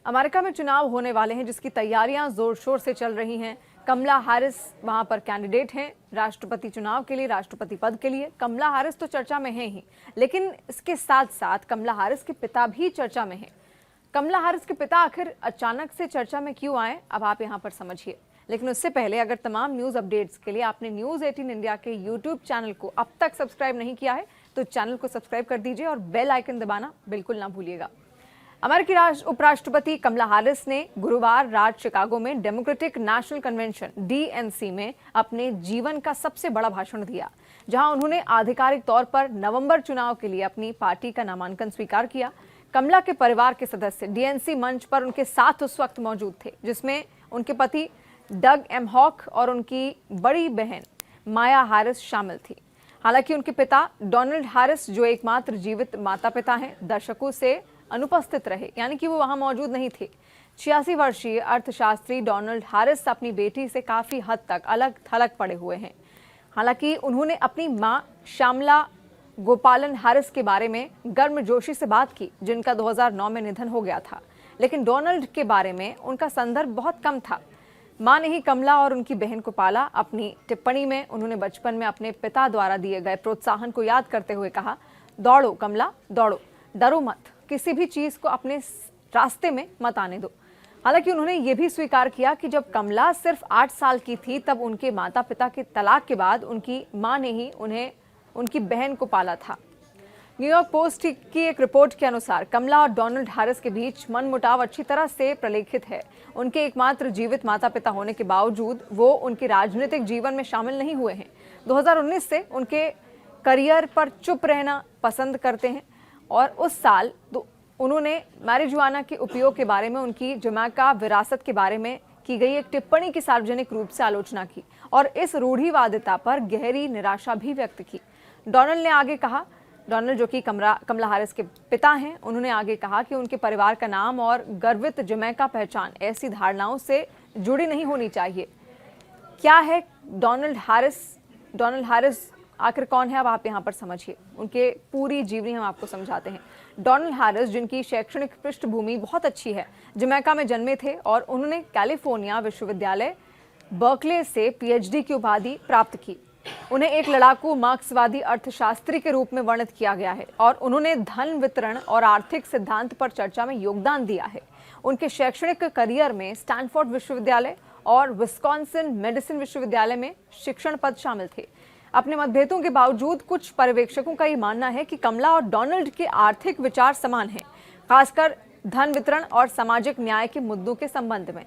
America में चुनाव होने वाले हैं जिसकी तैयारियां जोर शोर से चल रही हैं। कमला हैरिस वहां पर कैंडिडेट हैं राष्ट्रपति चुनाव के लिए, राष्ट्रपति पद के लिए। कमला हैरिस तो चर्चा में है ही, लेकिन इसके साथ साथ कमला हैरिस के पिता भी चर्चा में हैं। कमला हैरिस के पिता आखिर अचानक से चर्चा में क्यों आए, अब आप यहां पर समझिए। लेकिन उससे पहले अगर तमाम न्यूज अपडेट्स के लिए आपने न्यूज 18 इंडिया के यूट्यूब चैनल को अब तक सब्सक्राइब नहीं किया है तो चैनल को सब्सक्राइब कर दीजिए और बेल आइकन दबाना बिल्कुल ना भूलिएगा। अमेरिकी उपराष्ट्रपति कमला हैरिस ने गुरुवार रात शिकागो में डेमोक्रेटिक नेशनल कन्वेंशन डीएनसी में अपने जीवन का सबसे बड़ा भाषण दिया, जहां उन्होंने आधिकारिक तौर पर नवंबर चुनाव के लिए अपनी पार्टी का नामांकन स्वीकार किया। कमला के परिवार के सदस्य डीएनसी मंच पर उनके साथ उस वक्त मौजूद थे, जिसमें उनके पति डग एमहॉक और उनकी बड़ी बहन माया हैरिस शामिल थी। हालांकि उनके पिता डोनाल्ड हैरिस, जो एकमात्र जीवित माता पिता हैं, दशकों से अनुपस्थित रहे, यानी कि वो वहां मौजूद नहीं थे। 86 वर्षीय अर्थशास्त्री डोनाल्ड हैरिस अपनी बेटी से काफी हद तक अलग थलग पड़े हुए हैं। हालांकि उन्होंने अपनी मां श्यामला गोपालन हैरिस के बारे में गर्मजोशी से बात की, जिनका 2009 में निधन हो गया था, लेकिन डोनाल्ड के बारे में उनका संदर्भ बहुत कम था। मां ने ही कमला और उनकी बहन को पाला। अपनी टिप्पणी में उन्होंने बचपन में अपने पिता द्वारा दिए गए प्रोत्साहन को याद करते हुए कहा, दौड़ो कमला दौड़ो, डरो मत, किसी भी चीज को अपने रास्ते में मत आने दो। हालांकि उन्होंने ये भी स्वीकार किया कि जब कमला सिर्फ 8 साल की थी तब उनके माता पिता के तलाक के बाद उनकी मां ने ही उन्हें उनकी बहन को पाला था। न्यूयॉर्क पोस्ट की एक रिपोर्ट के अनुसार कमला और डोनाल्ड हैरिस के बीच मनमुटाव अच्छी तरह से प्रलेखित है। उनके एकमात्र जीवित माता पिता होने के बावजूद वो उनके राजनीतिक जीवन में शामिल नहीं हुए हैं। 2019 से उनके करियर पर चुप रहना पसंद करते हैं और उस साल उन्होंने मैरिजुआना के उपयोग के बारे में उनकी जमैका विरासत के बारे में की गई एक टिप्पणी की सार्वजनिक रूप से आलोचना की और इस रूढ़िवादिता पर गहरी निराशा भी व्यक्त की। डोनाल्ड ने आगे कहा, डोनाल्ड जो कि कमला हैरिस के पिता हैं, उन्होंने आगे कहा कि उनके परिवार का नाम और गर्वित जमैका पहचान ऐसी धारणाओं से जुड़ी नहीं होनी चाहिए। क्या है डोनाल्ड हैरिस आखिर कौन है, अब आप यहाँ पर समझिए। उनके पूरी जीवनी हम आपको समझाते हैं। डोनाल्ड हैरिस, जिनकी शैक्षणिक पृष्ठभूमि बहुत अच्छी है, जमैका में जन्मे थे और उन्होंने कैलिफोर्निया विश्वविद्यालय बर्कले से पीएचडी की उपाधि प्राप्त की। उन्हें एक लड़ाकू मार्क्सवादी अर्थशास्त्री के रूप में वर्णित किया गया है और उन्होंने धन वितरण और आर्थिक सिद्धांत पर चर्चा में योगदान दिया है। उनके शैक्षणिक करियर में स्टैनफोर्ड विश्वविद्यालय और विस्कॉन्सिन मेडिसिन विश्वविद्यालय में शिक्षण पद शामिल थे। अपने मतभेदों के बावजूद कुछ पर्यवेक्षकों का ये मानना है कि कमला और डोनाल्ड के आर्थिक विचार समान हैं, खासकर धन वितरण और सामाजिक न्याय के मुद्दों के संबंध में।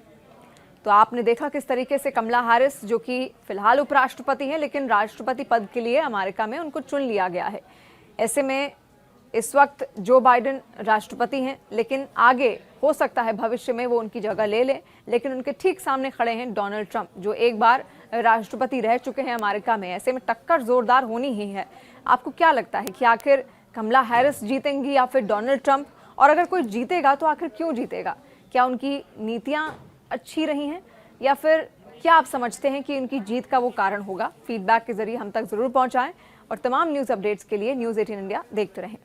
तो आपने देखा किस तरीके से कमला हैरिस, जो कि फिलहाल उपराष्ट्रपति हैं, लेकिन राष्ट्रपति पद के लिए अमेरिका में उनको चुन लिया गया है। ऐसे में इस वक्त जो बाइडेन राष्ट्रपति हैं, लेकिन आगे हो सकता है भविष्य में वो उनकी जगह ले लें। लेकिन उनके ठीक सामने खड़े हैं डोनाल्ड ट्रंप, जो एक बार राष्ट्रपति रह चुके हैं अमेरिका में। ऐसे में टक्कर जोरदार होनी ही है। आपको क्या लगता है कि आखिर कमला हैरिस जीतेंगी या फिर डोनाल्ड ट्रंप? और अगर कोई जीतेगा तो आखिर क्यों जीतेगा? क्या उनकी नीतियां अच्छी रही हैं या फिर क्या आप समझते हैं कि उनकी जीत का वो कारण होगा? फीडबैक के जरिए हम तक जरूर पहुंचाएं और तमाम न्यूज अपडेट्स के लिए न्यूज 18 इंडिया देखते रहें।